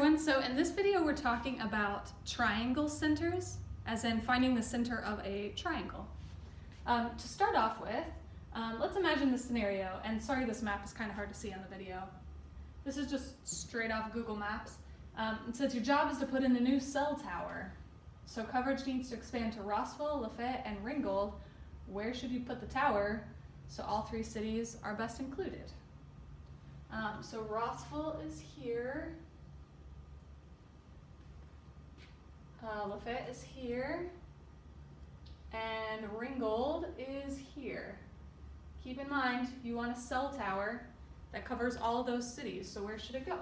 everyone, so in this video we're talking about triangle centers, as in finding the center of a triangle. To start off with, let's imagine this scenario, and sorry this map is kind of hard to see on the video. This is just straight off Google Maps. It says your job is to put in a new cell tower. So coverage needs to expand to Rossville, Lafayette, and Ringgold. Where should you put the tower so all three cities are best included? So Rossville is here. Lafayette is here, and Ringgold is here. Keep in mind, you want a cell tower that covers all of those cities, so where should it go?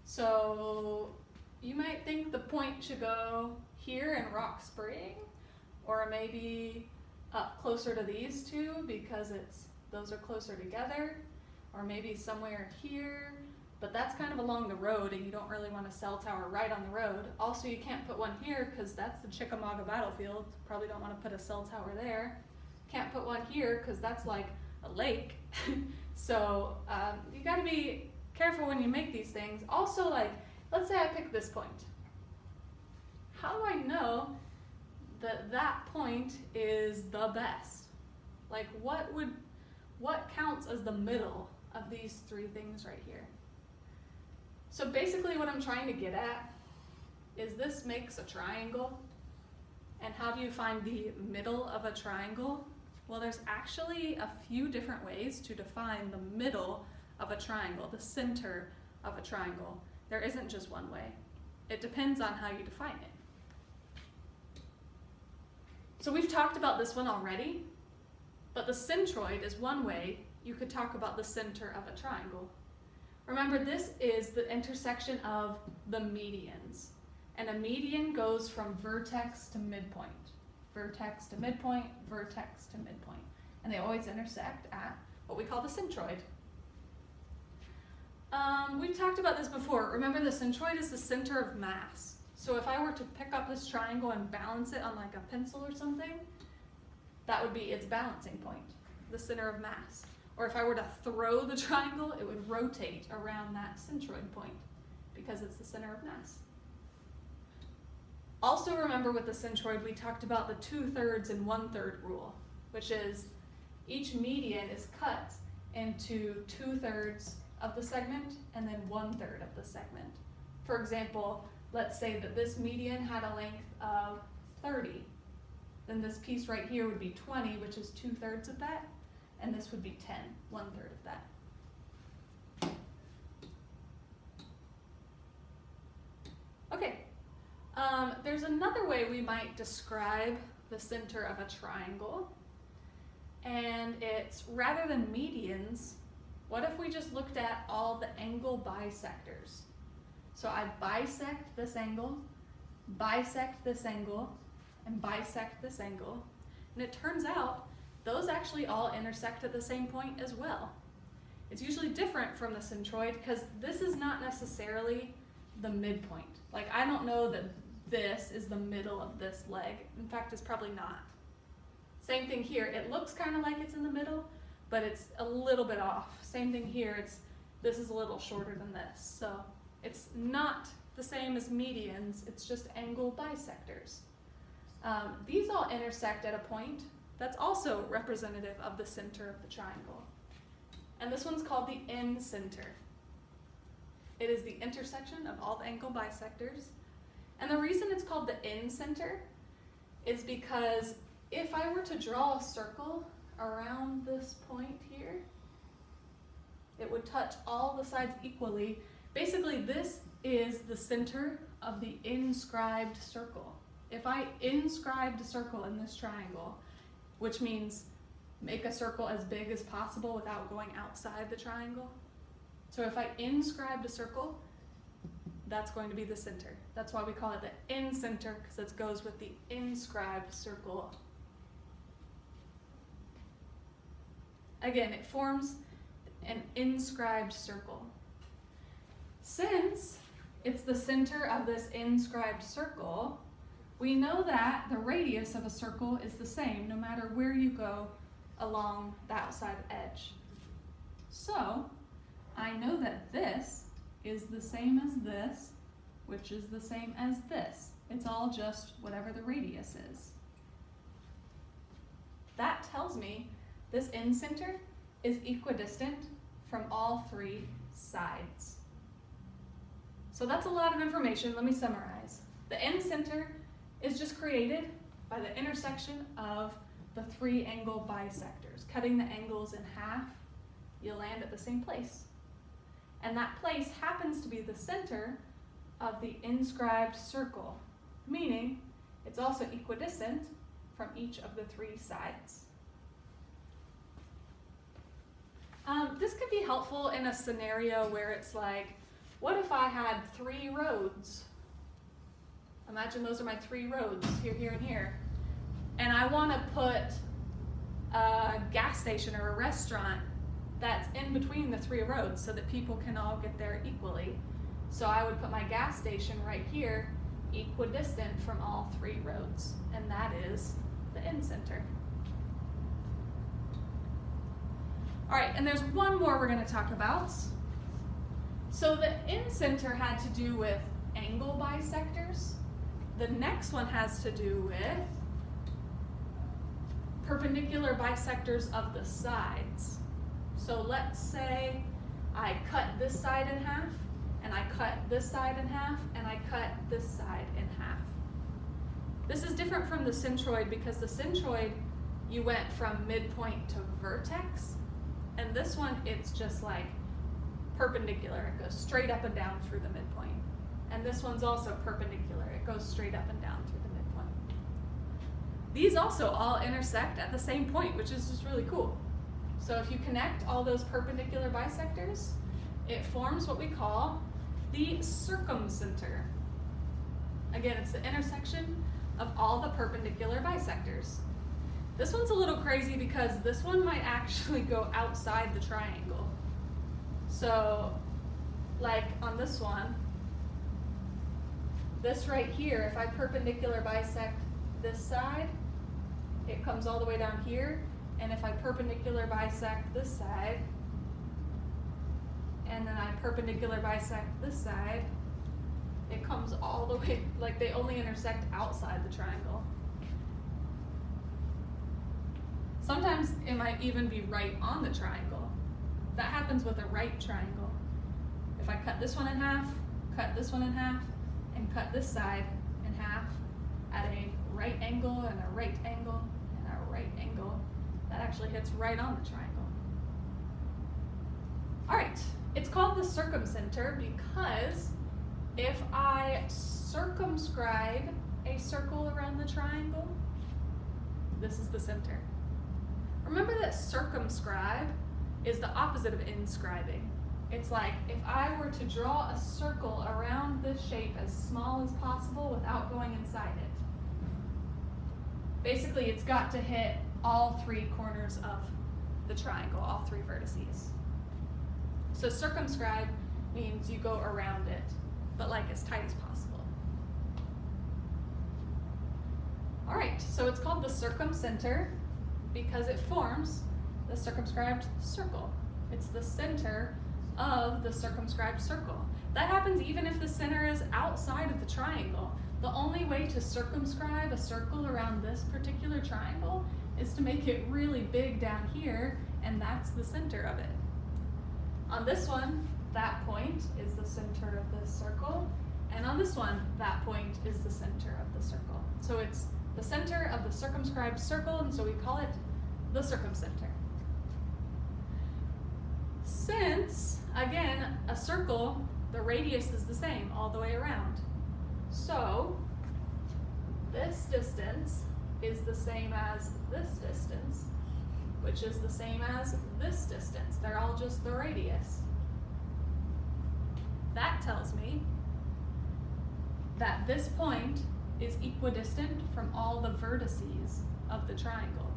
So you might think the point should go here in Rock Spring, or maybe up closer to these two because those are closer together, or maybe somewhere here. But that's kind of along the road, and you don't really want a cell tower right on the road. Also, you can't put one here because that's the Chickamauga battlefield. Probably don't want to put a cell tower there. Can't put one here because that's like a lake. So you got to be careful when you make these things. Also, like, let's say I pick this point. How do I know that that point is the best? Like, what counts as the middle of these three things right here? So basically what I'm trying to get at is this makes a triangle. And how do you find the middle of a triangle? Well, there's actually a few different ways to define the middle of a triangle, the center of a triangle. There isn't just one way. It depends on how you define it. So we've talked about this one already, but the centroid is one way you could talk about the center of a triangle. Remember, this is the intersection of the medians. And a median goes from vertex to midpoint. Vertex to midpoint, vertex to midpoint. And they always intersect at what we call the centroid. We've talked about this before. Remember, the centroid is the center of mass. So if I were to pick up this triangle and balance it on like a pencil or something, that would be its balancing point, the center of mass. Or if I were to throw the triangle, it would rotate around that centroid point because it's the center of mass. Also remember with the centroid, we talked about the 2/3 and 1/3 rule, which is each median is cut into 2/3 of the segment and then 1/3 of the segment. For example, let's say that this median had a length of 30. Then this piece right here would be 20, which is 2/3 of that. And this would be 10, 1/3 of that. Okay, there's another way we might describe the center of a triangle. And it's, rather than medians, what if we just looked at all the angle bisectors? So I bisect this angle, bisect this angle, and bisect this angle. And it turns out those actually all intersect at the same point as well. It's usually different from the centroid because this is not necessarily the midpoint. Like, I don't know that this is the middle of this leg. In fact, it's probably not. Same thing here. It looks kind of like it's in the middle, but it's a little bit off. Same thing here. This is a little shorter than this. So it's not the same as medians. It's just angle bisectors. These all intersect at a point that's also representative of the center of the triangle. And this one's called the incenter. It is the intersection of all the angle bisectors. And the reason it's called the incenter is because if I were to draw a circle around this point here, it would touch all the sides equally. Basically, this is the center of the inscribed circle. If I inscribed a circle in this triangle, which means make a circle as big as possible without going outside the triangle. So if I inscribed a circle, that's going to be the center. That's why we call it the incenter, because it goes with the inscribed circle. Again, it forms an inscribed circle. Since it's the center of this inscribed circle, we know that the radius of a circle is the same no matter where you go along the outside edge. So I know that this is the same as this, which is the same as this. It's all just whatever the radius is. That tells me this incenter is equidistant from all three sides. So that's a lot of information. Let me summarize. The incenter is just created by the intersection of the three angle bisectors. Cutting the angles in half, you land at the same place. And that place happens to be the center of the inscribed circle, meaning it's also equidistant from each of the three sides. This could be helpful in a scenario where it's like, what if I had 3 roads? Imagine those are my 3 roads, here, here, and here. And I want to put a gas station or a restaurant that's in between the 3 roads so that people can all get there equally. So I would put my gas station right here, equidistant from all 3 roads, and that is the incenter. All right, and there's one more we're going to talk about. So the incenter had to do with angle bisectors. The next one has to do with perpendicular bisectors of the sides. So let's say I cut this side in half, and I cut this side in half, and I cut this side in half. This is different from the centroid because the centroid, you went from midpoint to vertex, and this one, it's just like perpendicular. It goes straight up and down through the midpoint. And this one's also perpendicular. It goes straight up and down through the midpoint. These also all intersect at the same point, which is just really cool. So if you connect all those perpendicular bisectors, it forms what we call the circumcenter. Again, it's the intersection of all the perpendicular bisectors. This one's a little crazy because this one might actually go outside the triangle. So, like on this one, this right here, if I perpendicular bisect this side, it comes all the way down here. And if I perpendicular bisect this side, and then I perpendicular bisect this side, it comes all the way, like they only intersect outside the triangle. Sometimes it might even be right on the triangle. That happens with a right triangle. If I cut this one in half, cut this one in half, and cut this side in half at a right angle and a right angle and a right angle, that actually hits right on the triangle. All right, it's called the circumcenter because if I circumscribe a circle around the triangle, this is the center. Remember that circumscribe is the opposite of inscribing. It's like if I were to draw a circle around this shape as small as possible without going inside it. Basically, it's got to hit all 3 corners of the triangle, all 3 vertices. So circumscribe means you go around it, but like as tight as possible. All right, so it's called the circumcenter because it forms the circumscribed circle. It's the center of the circumscribed circle. That happens even if the center is outside of the triangle. The only way to circumscribe a circle around this particular triangle is to make it really big down here, and that's the center of it. On this one, that point is the center of the circle, and on this one, that point is the center of the circle. So it's the center of the circumscribed circle, and so we call it the circumcenter. Since, again, a circle, the radius is the same all the way around. So this distance is the same as this distance, which is the same as this distance. They're all just the radius. That tells me that this point is equidistant from all the vertices of the triangle,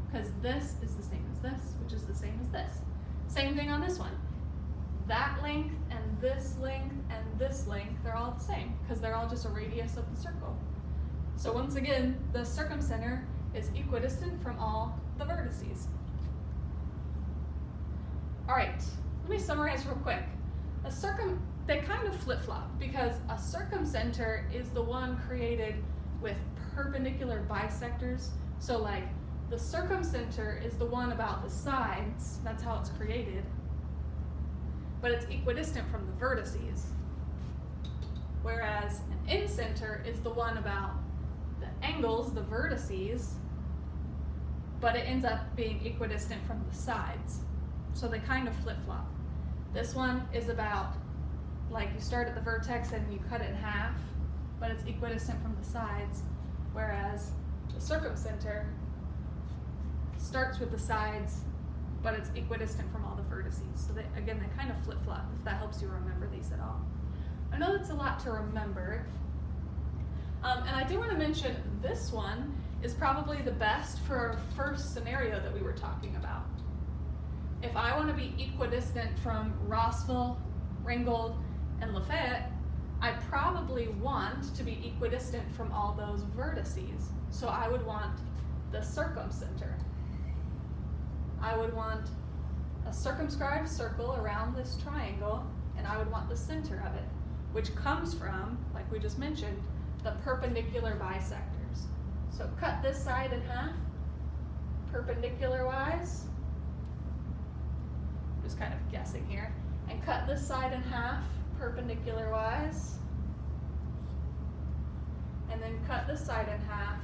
because this is the same as this, which is the same as this. Same thing on this one. That length and this length and this length, they're all the same, because they're all just a radius of the circle. So once again, the circumcenter is equidistant from all the vertices. All right, let me summarize real quick. they kind of flip-flop because a circumcenter is the one created with perpendicular bisectors. So like the circumcenter is the one about the sides, that's how it's created, but it's equidistant from the vertices. Whereas an incenter is the one about the angles, the vertices, but it ends up being equidistant from the sides. So they kind of flip-flop. This one is about, like, you start at the vertex and you cut it in half, but it's equidistant from the sides, whereas the circumcenter starts with the sides, but it's equidistant from all the vertices. So they kind of flip-flop, if that helps you remember these at all. I know that's a lot to remember. And I do want to mention this one is probably the best for our first scenario that we were talking about. If I want to be equidistant from Rossville, Ringgold, and Lafayette, I probably want to be equidistant from all those vertices. So I would want the circumcenter. I would want a circumscribed circle around this triangle, and I would want the center of it, which comes from, like we just mentioned, the perpendicular bisectors. So cut this side in half, perpendicular-wise. I'm just kind of guessing here. And cut this side in half, perpendicular-wise. And then cut this side in half,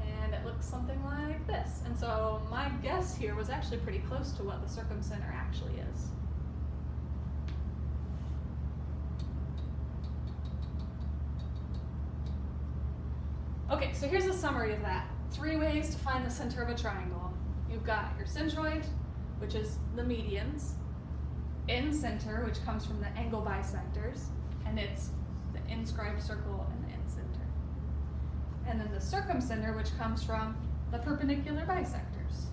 and it looks something like this. And so my guess here was actually pretty close to what the circumcenter actually is. Okay, so here's a summary of that. 3 ways to find the center of a triangle. You've got your centroid, which is the medians, incenter, which comes from the angle bisectors, and it's the inscribed circle and the incenter. And then the circumcenter, which comes from the perpendicular bisectors.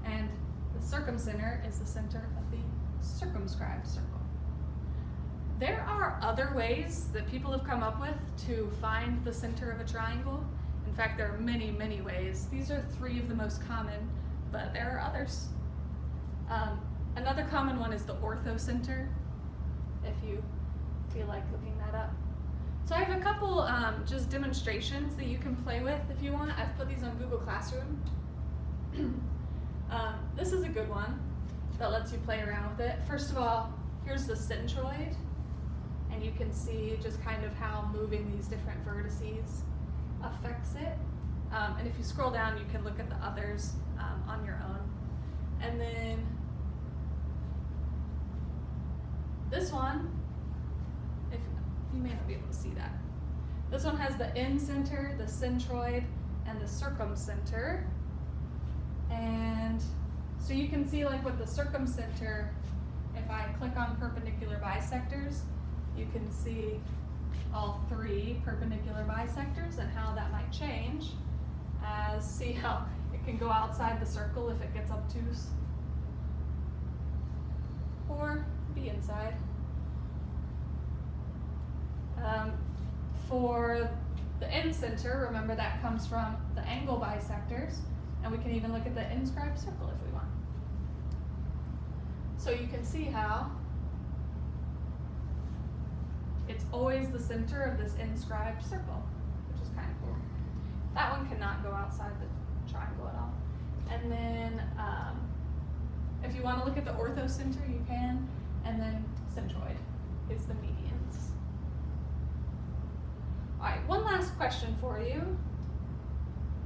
And the circumcenter is the center of the circumscribed circle. There are other ways that people have come up with to find the center of a triangle. In fact, there are many, many ways. These are 3 of the most common, but there are others. Another common one is the orthocenter, if you feel like looking that up. So I have a couple just demonstrations that you can play with if you want. I've put these on Google Classroom. This is a good one that lets you play around with it. First of all, here's the centroid, and you can see just kind of how moving these different vertices affects it. And if you scroll down, you can look at the others on your own. And then this one, if you may not be able to see that. This one has the incenter, the centroid, and the circumcenter. And so you can see, like with the circumcenter, if I click on perpendicular bisectors, you can see all 3 perpendicular bisectors and how that might change. See how it can go outside the circle if it gets obtuse, or be inside. For the incenter, remember that comes from the angle bisectors, and we can even look at the inscribed circle if we want. So you can see how it's always the center of this inscribed circle, which is kind of cool. That one cannot go outside the triangle at all. And then if you want to look at the orthocenter, you can, and then centroid is the medians. All right, one last question for you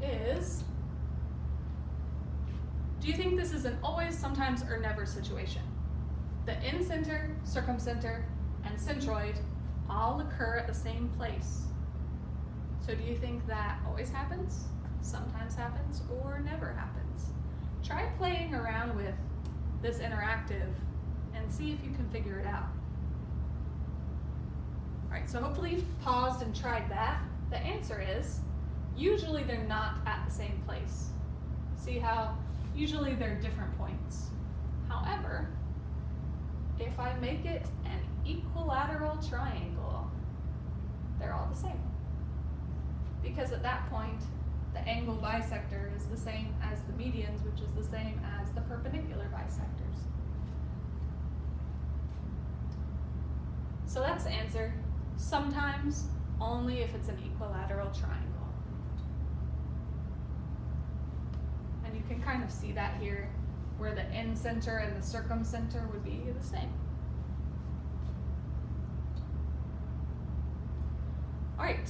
is, do you think this is an always, sometimes, or never situation? The incenter, circumcenter, and centroid all occur at the same place. So do you think that always happens, sometimes happens, or never happens? Try playing around with this interactive and see if you can figure it out. All right, so hopefully you've paused and tried that. The answer is, usually they're not at the same place. See how usually they're different points. However, if I make it an equilateral triangle, they're all the same. Because at that point, the angle bisector is the same as the medians, which is the same as the perpendicular bisectors. So that's the answer. Sometimes, only if it's an equilateral triangle. And you can kind of see that here, where the incenter and the circumcenter would be the same. All right,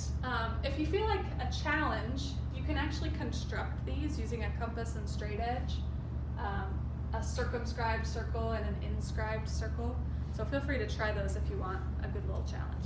if you feel like a challenge, you can actually construct these using a compass and straight edge, a circumscribed circle and an inscribed circle. So feel free to try those if you want a good little challenge.